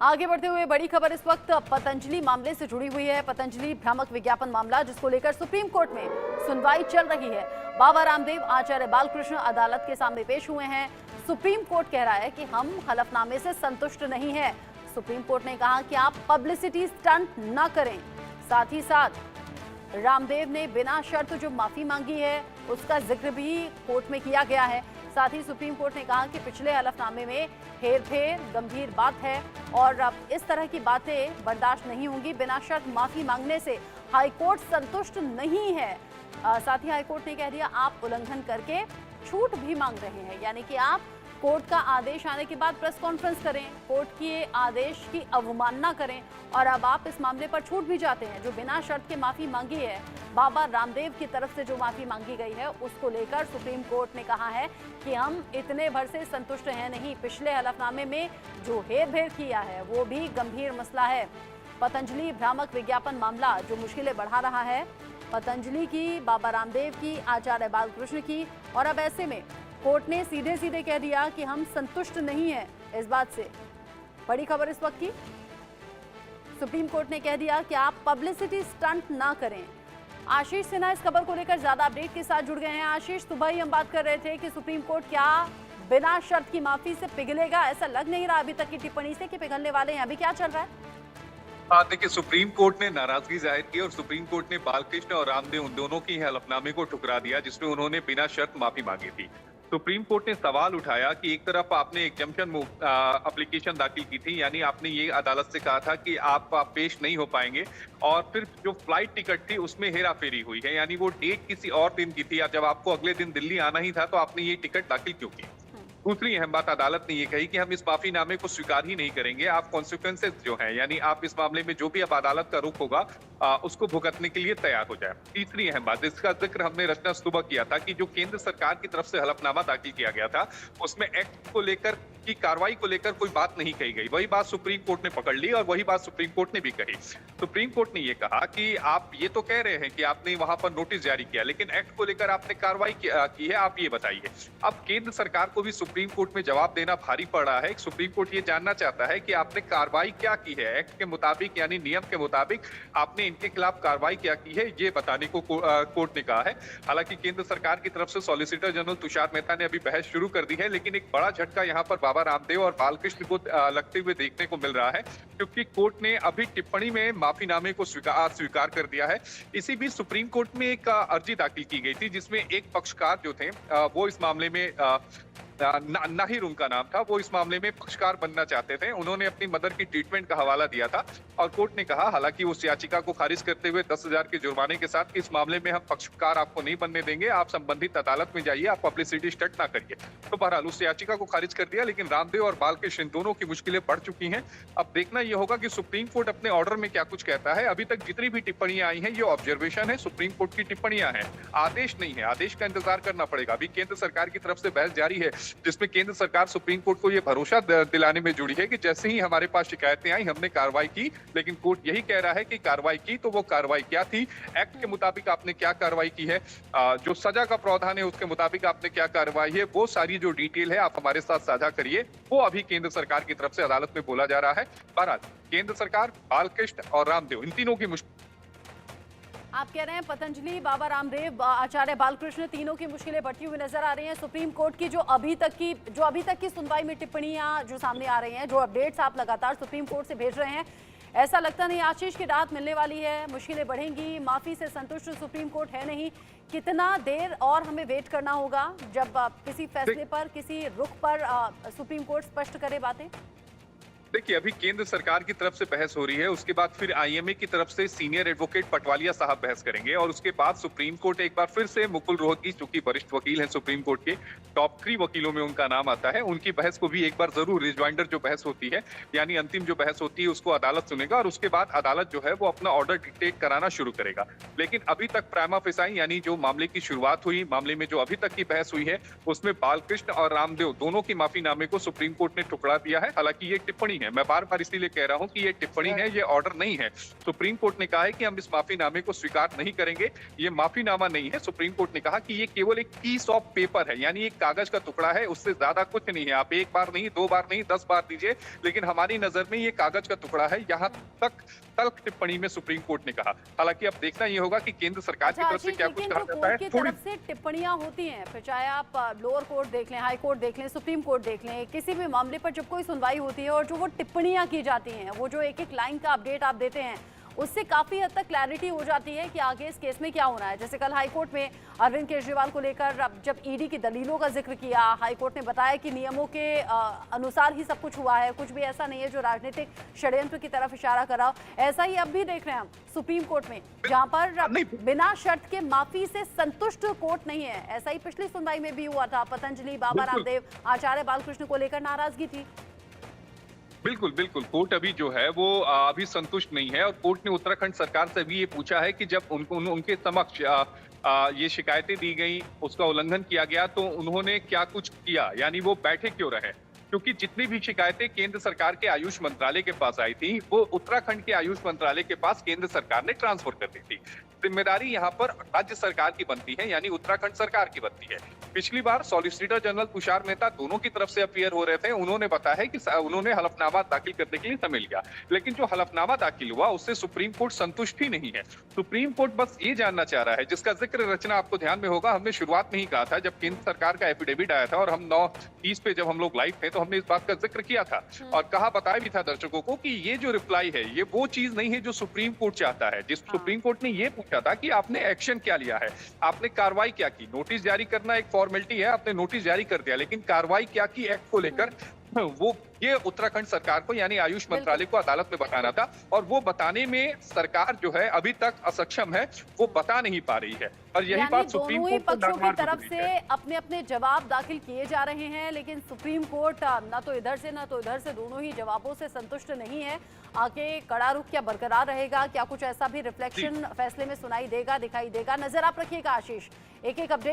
आगे बढ़ते हुए बड़ी खबर इस वक्त पतंजलि मामले से जुड़ी हुई है। पतंजलि भ्रामक विज्ञापन मामला जिसको लेकर सुप्रीम कोर्ट में सुनवाई चल रही है। बाबा रामदेव, आचार्य बालकृष्ण अदालत के सामने पेश हुए हैं। सुप्रीम कोर्ट कह रहा है कि हम हलफनामे से संतुष्ट नहीं है। सुप्रीम कोर्ट ने कहा कि आप पब्लिसिटी स्टंट न करें। साथ ही साथ रामदेव ने बिना शर्त जो माफी मांगी है उसका जिक्र भी कोर्ट में किया गया है। साथ ही सुप्रीम कोर्ट ने कहा कि पिछले हलफनामे में हेरफेर गंभीर बात है और अब इस तरह की बातें बर्दाश्त नहीं होंगी। बिना शर्त माफी मांगने से हाईकोर्ट संतुष्ट नहीं है। साथ ही हाईकोर्ट ने कह दिया आप उल्लंघन करके छूट भी मांग रहे हैं, यानी कि आप कोर्ट का आदेश आने के बाद प्रेस कॉन्फ्रेंस करें, कोर्ट के आदेश की अवमानना करें और अब आप इस मामले पर छूट भी जाते हैं। जो बिना शर्त के माफी मांगी है, बाबा रामदेव की तरफ से जो माफी मांगी गई है उसको लेकर सुप्रीम कोर्ट ने कहा है कि हम इतने भर से संतुष्ट हैं नहीं। पिछले हलफनामे में जो हेरफेर किया है वो भी गंभीर मसला है। पतंजलि भ्रामक विज्ञापन मामला जो मुश्किलें बढ़ा रहा है, पतंजलि की, बाबा रामदेव की, आचार्य बालकृष्ण की, और अब ऐसे में कोर्ट ने सीधे सीधे कह दिया कि हम संतुष्ट नहीं हैं इस बात से। बड़ी खबर इस वक्त की, सुप्रीम कोर्ट ने कह दिया कि आप पब्लिसिटी स्टंट ना करें। आशीष सिन्हा इस खबर को लेकर ज्यादा अपडेट के साथ जुड़ गए हैं। आशीष, सुबह ही हम बात कर रहे थे कि सुप्रीम कोर्ट क्या बिना शर्त की माफी से पिघलेगा? ऐसा लग नहीं रहा अभी तक की टिप्पणी से कि पिघलने वाले हैं। अभी क्या चल रहा है? देखिए, सुप्रीम कोर्ट ने नाराजगी जाहिर की और सुप्रीम कोर्ट ने बालकृष्ण और रामदेव उन दोनों की हलफनामे को ठुकरा दिया जिसमें उन्होंने बिना शर्त माफी मांगी थी। सुप्रीम कोर्ट ने सवाल उठाया कि एक तरफ आपने एग्जम्पशन एप्लीकेशन दाखिल की थी, यानी आपने ये अदालत से कहा था कि आप पेश नहीं हो पाएंगे, और फिर जो फ्लाइट टिकट थी उसमें हेराफेरी हुई है, यानी वो डेट किसी और दिन की थी या जब आपको अगले दिन दिल्ली आना ही था तो आपने ये टिकट दाखिल क्यों की। दूसरी अहम बात अदालत ने ये कही कि हम इस माफीनामे को स्वीकार ही नहीं करेंगे, आप कॉन्सिक्वेंसेस जो है, यानी आप इस मामले में जो भी अब अदालत का रुख होगा उसको भुगतने के लिए तैयार हो जाए। तीसरी अहम बात जिसका जिक्र हमने रचना सुबह किया था कि जो केंद्र सरकार की तरफ से हलफनामा दाखिल किया गया था उसमें एक्ट को लेकर की कार्रवाई को लेकर कोई बात नहीं कही गई। वही बात सुप्रीम कोर्ट ने पकड़ ली और वही बात सुप्रीम कोर्ट ने भी कही। सुप्रीम कोर्ट ने ये कहा कि आप ये तो कह रहे हैं कि आपने वहां पर नोटिस जारी किया, लेकिन एक्ट को लेकर आपने कार्रवाई की है, आप ये बताइए। अब केंद्र सरकार को भी सुप्रीम कोर्ट में जवाब देना भारी पड़ रहा है। सुप्रीम कोर्ट ये जानना चाहता है कि आपने कार्रवाई क्या की है, एक्ट के मुताबिक यानी नियम के मुताबिक आपने इनके खिलाफ कार्रवाई क्या की है, ये बताने को कोर्ट ने कहा है। हालांकि केंद्र सरकार की तरफ से सॉलिसिटर जनरल तुषार मेहता ने अभी बहस शुरू कर दी है, लेकिन एक बड़ा झटका यहाँ पर बाबा रामदेव और बालकृष्ण को लगते हुए देखने को मिल रहा है, क्योंकि कोर्ट ने अभी टिप्पणी में माफीनामे को स्वीकार कर दिया है। इसी बीच सुप्रीम कोर्ट में एक अर्जी दाखिल की गई थी जिसमें एक पक्षकार जो थे वो इस मामले में नाहिर उनका नाम था, वो इस मामले में पक्षकार बनना चाहते थे। उन्होंने अपनी मदर की ट्रीटमेंट का हवाला दिया था और कोर्ट ने कहा, हालांकि उस याचिका को खारिज करते हुए 10,000 के जुर्माने के साथ, इस मामले में हम पक्षकार आपको नहीं बनने देंगे, आप संबंधित अदालत में जाइए, आप पब्लिसिटी स्टंट ना करिए। तो बहरहाल उस याचिका को खारिज कर दिया, लेकिन रामदेव और बालकृष्ण दोनों की मुश्किलें बढ़ चुकी हैं। अब देखना यह होगा कि सुप्रीम कोर्ट अपने ऑर्डर में क्या कुछ कहता है। अभी तक जितनी भी टिप्पणियां आई हैं ये ऑब्जर्वेशन है, सुप्रीम कोर्ट की टिप्पणियां हैं, आदेश नहीं है। आदेश का इंतजार करना पड़ेगा। अभी केंद्र सरकार की तरफ से बहस जारी है जिसमें केंद्र सरकार सुप्रीम कोर्ट को यह भरोसा दिलाने में जुड़ी है कि जैसे ही हमारे पास शिकायतें आई हमने कार्रवाई की, लेकिन कोर्ट यही कह रहा है कि कार्रवाई की तो वो कार्रवाई क्या थी, एक्ट के मुताबिक आपने क्या कार्रवाई की है, जो सजा का प्रावधान है उसके मुताबिक आपने क्या कार्रवाई है, वो सारी जो डिटेल है आप हमारे साथ साझा करिए। वो अभी केंद्र सरकार की तरफ से अदालत में बोला जा रहा है। बहरहाल केंद्र सरकार, बालकृष्ण और रामदेव, इन तीनों की आप कह रहे हैं पतंजलि, बाबा रामदेव, आचार्य बालकृष्ण, तीनों की मुश्किलें बढ़ती हुई नजर आ रही हैं। सुप्रीम कोर्ट की जो अभी तक की सुनवाई में टिप्पणियां जो सामने आ रही हैं, जो अपडेट्स आप लगातार सुप्रीम कोर्ट से भेज रहे हैं, ऐसा लगता नहीं आशीष की राहत मिलने वाली है, मुश्किलें बढ़ेंगी। माफी से संतुष्ट सुप्रीम कोर्ट है नहीं। कितना देर और हमें वेट करना होगा जब किसी फैसले पर, किसी रुख पर सुप्रीम कोर्ट स्पष्ट करे बातें? देखिए, अभी केंद्र सरकार की तरफ से बहस हो रही है, उसके बाद फिर आईएमए की तरफ से सीनियर एडवोकेट पटवालिया साहब बहस करेंगे और उसके बाद सुप्रीम कोर्ट एक बार फिर से मुकुल रोहतगी, जो कि वरिष्ठ वकील हैं सुप्रीम कोर्ट के, टॉप 3 वकीलों में उनका नाम आता है, उनकी बहस को भी एक बार जरूर, रिजवाइंडर जो बहस होती है यानी अंतिम जो बहस होती है उसको अदालत सुनेगा और उसके बाद अदालत जो है वो अपना ऑर्डर डिक्टेट कराना शुरू करेगा। लेकिन अभी तक प्राइमा फेसाई यानी जो मामले की शुरुआत हुई, मामले में जो अभी तक की बहस हुई है उसमें बालकृष्ण और रामदेव दोनों की माफीनामे को सुप्रीम कोर्ट ने ठुकरा दिया है। हालांकि ये टिप्पणी है। मैं बार बार इसीलिए कह रहा हूं कि ये टिप्पणी है, ये ऑर्डर नहीं है। सुप्रीम कोर्ट ने कहा है कि हम इस माफीनामे को स्वीकार नहीं करेंगे। ये माफीनामा नहीं है। सुप्रीम कोर्ट ने कहा कि ये केवल एक पीस ऑफ पेपर है, यानी एक कागज का टुकड़ा है, उससे ज्यादा कुछ नहीं है। आप एक बार नहीं, 2 बार नहीं, 10 बार दीजिए, लेकिन हमारी नजर में ये कागज का टुकड़ा है। यहाँ तक तल्ख टिप्पणी में सुप्रीम कोर्ट ने कहा। हालांकि अब देखना ये होगा कि केंद्र सरकार की तरफ से क्या कुछ कहा जाता है। की तरफ से टिप्पणियां होती हैं, फिर चाहे आप लोअर कोर्ट देख लें, हाई कोर्ट देख लें, सुप्रीम कोर्ट देख लें, किसी भी मामले पर जब कोई सुनवाई होती है और जो वो टिप्पणियां की जाती हैं, वो जो एक एक लाइन का अपडेट आप देते हैं, उससे काफी हद तक क्लैरिटी हो जाती है कि आगे इस केस में क्या होना है। जैसे कल हाईकोर्ट में अरविंद केजरीवाल को लेकर जब ईडी की दलीलों का जिक्र किया, हाईकोर्ट ने बताया कि नियमों के अनुसार ही सब कुछ हुआ है, कुछ भी ऐसा नहीं है जो राजनीतिक षड्यंत्र की तरफ इशारा कर रहा हो। ऐसा ही अब भी देख रहे हैं हम सुप्रीम कोर्ट में, जहां पर बिना शर्त के माफी से संतुष्ट कोर्ट नहीं है। ऐसा ही पिछली सुनवाई में भी हुआ था। पतंजलि, बाबा रामदेव, आचार्य बालकृष्ण को लेकर नाराजगी थी। बिल्कुल, बिल्कुल। कोर्ट अभी जो है वो अभी संतुष्ट नहीं है और कोर्ट ने उत्तराखंड सरकार से भी ये पूछा है कि जब उनके समक्ष ये शिकायतें दी गई, उसका उल्लंघन किया गया, तो उन्होंने क्या कुछ किया, यानी वो बैठे क्यों रहे? क्योंकि जितनी भी शिकायतें केंद्र सरकार के आयुष मंत्रालय के पास आई थी, वो उत्तराखंड के आयुष मंत्रालय के पास केंद्र सरकार ने ट्रांसफर कर दी थी। जिम्मेदारी यहाँ पर राज्य सरकार की बनती है, यानी उत्तराखंड सरकार की बनती है। पिछली बार सॉलिसिटर जनरल तुषार मेहता दोनों की तरफ से अपीयर हो रहे थे। उन्होंने बताया है कि उन्होंने हलफनामा दाखिल करने के लिए समय लिया, लेकिन जो हलफनामा दाखिल हुआ उससे सुप्रीम कोर्ट संतुष्ट ही नहीं है। सुप्रीम कोर्ट बस ये जानना चाह रहा है, जिसका जिक्र रचना आपको ध्यान में होगा, हमने शुरुआत में ही कहा था जब केंद्र सरकार का एफिडेविट आया था और हम 9:30 पे जब हम लोग लाइव थे तो हमने इस बात का जिक्र किया था और बताया भी था दर्शकों को कि ये जो रिप्लाई है, ये वो चीज नहीं है जो सुप्रीम कोर्ट चाहता है। जिस सुप्रीम कोर्ट ने ये पूछा था कि आपने एक्शन क्या लिया है, आपने कार्रवाई क्या की। नोटिस जारी करना एक फॉर्मेलिटी है, आपने नोटिस जारी कर दिया, लेकिन कार्रवाई क्या की एक्ट को लेकर, वो ये उत्तराखंड सरकार को यानी आयुष मंत्रालय को अदालत में बताना था और वो बताने में सरकार जो है अभी तक असक्षम है, वो बता नहीं पा रही है। और यही बात सुप्रीम कोर्ट पक्षों की तरफ से अपने अपने जवाब दाखिल किए जा रहे हैं, लेकिन सुप्रीम कोर्ट ना तो इधर से ना तो इधर से, दोनों ही जवाबों से संतुष्ट नहीं है। आगे कड़ा रुख क्या बरकरार रहेगा, क्या कुछ ऐसा भी रिफ्लेक्शन फैसले में सुनाई देगा, दिखाई देगा, नजर आप रखिएगा आशीष। एक एक अपडेट